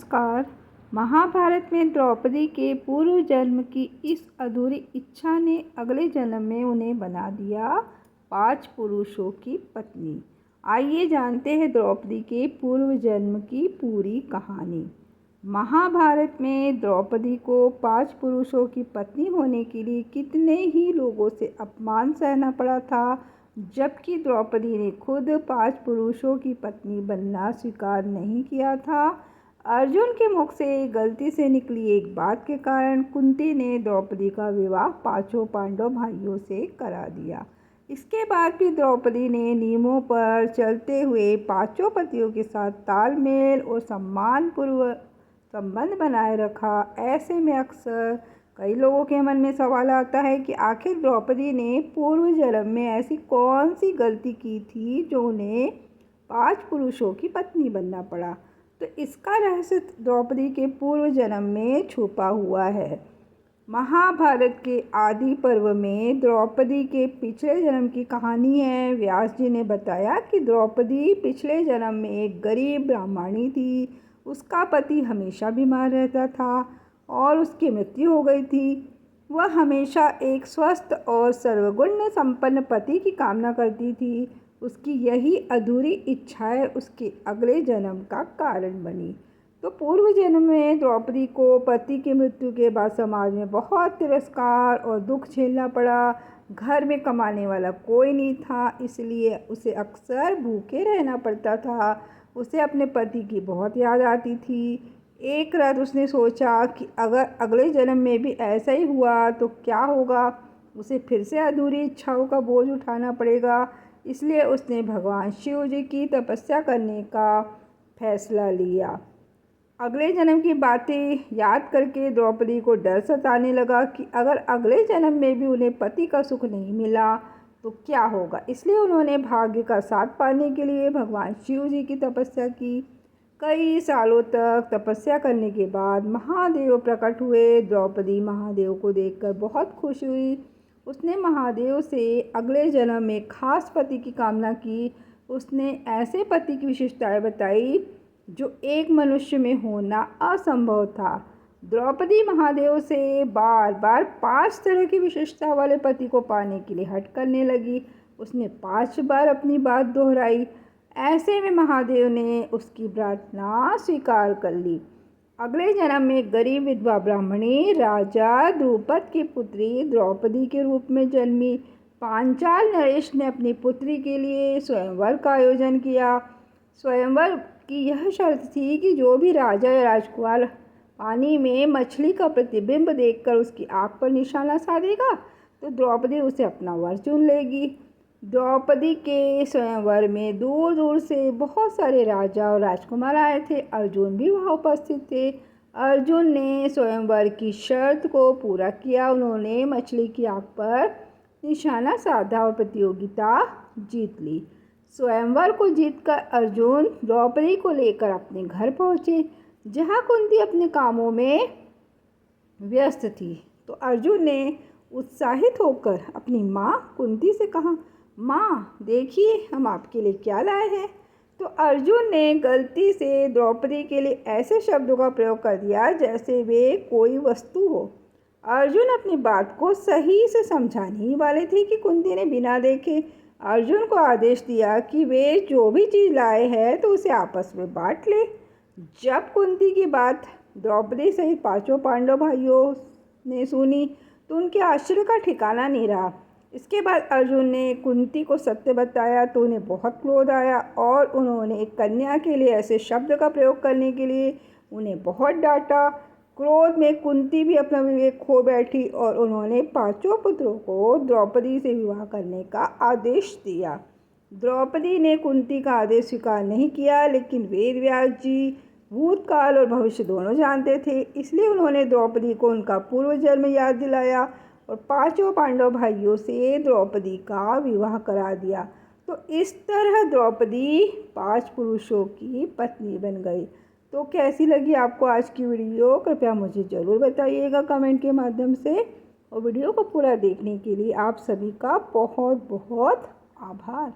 नमस्कार। महाभारत में द्रौपदी के पूर्व जन्म की इस अधूरी इच्छा ने अगले जन्म में उन्हें बना दिया 5 पुरुषों की पत्नी। आइए जानते हैं द्रौपदी के पूर्व जन्म की पूरी कहानी। महाभारत में द्रौपदी को 5 पुरुषों की पत्नी होने के लिए कितने ही लोगों से अपमान सहना पड़ा था, जबकि द्रौपदी ने खुद 5 पुरुषों की पत्नी बनना स्वीकार नहीं किया था। अर्जुन के मुख से गलती से निकली एक बात के कारण कुंती ने द्रौपदी का विवाह 5 पांडव भाइयों से करा दिया। इसके बाद भी द्रौपदी ने नियमों पर चलते हुए 5 पतियों के साथ तालमेल और सम्मानपूर्वक संबंध बनाए रखा। ऐसे में अक्सर कई लोगों के मन में सवाल आता है कि आखिर द्रौपदी ने पूर्व जन्म में ऐसी कौन सी गलती की थी जो उन्हें 5 पुरुषों की पत्नी बनना पड़ा। तो इसका रहस्य द्रौपदी के पूर्व जन्म में छुपा हुआ है। महाभारत के आदि पर्व में द्रौपदी के पिछले जन्म की कहानी है। व्यास जी ने बताया कि द्रौपदी पिछले जन्म में एक गरीब ब्राह्मणी थी। उसका पति हमेशा बीमार रहता था और उसकी मृत्यु हो गई थी। वह हमेशा एक स्वस्थ और सर्वगुण संपन्न पति की कामना करती थी। उसकी यही अधूरी इच्छाएं उसके अगले जन्म का कारण बनी। तो पूर्व जन्म में द्रौपदी को पति की मृत्यु के बाद समाज में बहुत तिरस्कार और दुख झेलना पड़ा। घर में कमाने वाला कोई नहीं था, इसलिए उसे अक्सर भूखे रहना पड़ता था। उसे अपने पति की बहुत याद आती थी। एक रात उसने सोचा कि अगर अगले जन्म में भी ऐसा ही हुआ तो क्या होगा। उसे फिर से अधूरी इच्छाओं का बोझ उठाना पड़ेगा। इसलिए उसने भगवान शिव जी की तपस्या करने का फैसला लिया। अगले जन्म की बातें याद करके द्रौपदी को डर सताने लगा कि अगर अगले जन्म में भी उन्हें पति का सुख नहीं मिला तो क्या होगा। इसलिए उन्होंने भाग्य का साथ पाने के लिए भगवान शिव जी की तपस्या की। कई सालों तक तपस्या करने के बाद महादेव प्रकट हुए। द्रौपदी महादेव को देखकर बहुत खुश हुई। उसने महादेव से अगले जन्म में खास पति की कामना की। उसने ऐसे पति की विशेषताएं बताई जो एक मनुष्य में होना असंभव था। द्रौपदी महादेव से बार बार 5 तरह की विशेषता वाले पति को पाने के लिए हठ करने लगी। उसने 5 बार अपनी बात दोहराई। ऐसे में महादेव ने उसकी प्रार्थना स्वीकार कर ली। अगले जन्म में गरीब विधवा ब्राह्मणी राजा द्रुपद की पुत्री द्रौपदी के रूप में जन्मी। पांचाल नरेश ने अपनी पुत्री के लिए स्वयंवर का आयोजन किया। स्वयंवर की यह शर्त थी कि जो भी राजा या राजकुमार पानी में मछली का प्रतिबिंब देखकर उसकी आँख पर निशाना साधेगा तो द्रौपदी उसे अपना वर चुन लेगी। द्रौपदी के स्वयंवर में दूर दूर से बहुत सारे राजा और राजकुमार आए थे। अर्जुन भी वहाँ उपस्थित थे। अर्जुन ने स्वयंवर की शर्त को पूरा किया। उन्होंने मछली की आँख पर निशाना साधा और प्रतियोगिता जीत ली। स्वयंवर को जीतकर अर्जुन द्रौपदी को लेकर अपने घर पहुँचे, जहाँ कुंती अपने कामों में व्यस्त थी। तो अर्जुन ने उत्साहित होकर अपनी माँ कुंती से कहा, माँ देखिए हम आपके लिए क्या लाए हैं। तो अर्जुन ने गलती से द्रौपदी के लिए ऐसे शब्दों का प्रयोग कर दिया जैसे वे कोई वस्तु हो। अर्जुन अपनी बात को सही से समझाने ही वाले थे कि कुंती ने बिना देखे अर्जुन को आदेश दिया कि वे जो भी चीज़ लाए हैं तो उसे आपस में बांट ले। जब कुंती की बात द्रौपदी सहित 5 पांडव भाइयों ने सुनी तो उनके आश्चर्य का ठिकाना नहीं रहा। इसके बाद अर्जुन ने कुंती को सत्य बताया तो उन्हें बहुत क्रोध आया और उन्होंने कन्या के लिए ऐसे शब्द का प्रयोग करने के लिए उन्हें बहुत डांटा। क्रोध में कुंती भी अपना विवेक खो बैठी और उन्होंने 5 पुत्रों को द्रौपदी से विवाह करने का आदेश दिया। द्रौपदी ने कुंती का आदेश स्वीकार नहीं किया, लेकिन वेद व्यास जी भूतकाल और भविष्य दोनों जानते थे। इसलिए उन्होंने द्रौपदी को उनका पूर्व जन्म याद दिलाया और 5 पांडव भाइयों से द्रौपदी का विवाह करा दिया। तो इस तरह द्रौपदी 5 पुरुषों की पत्नी बन गई। तो कैसी लगी आपको आज की वीडियो, कृपया मुझे ज़रूर बताइएगा कमेंट के माध्यम से। और वीडियो को पूरा देखने के लिए आप सभी का बहुत बहुत आभार।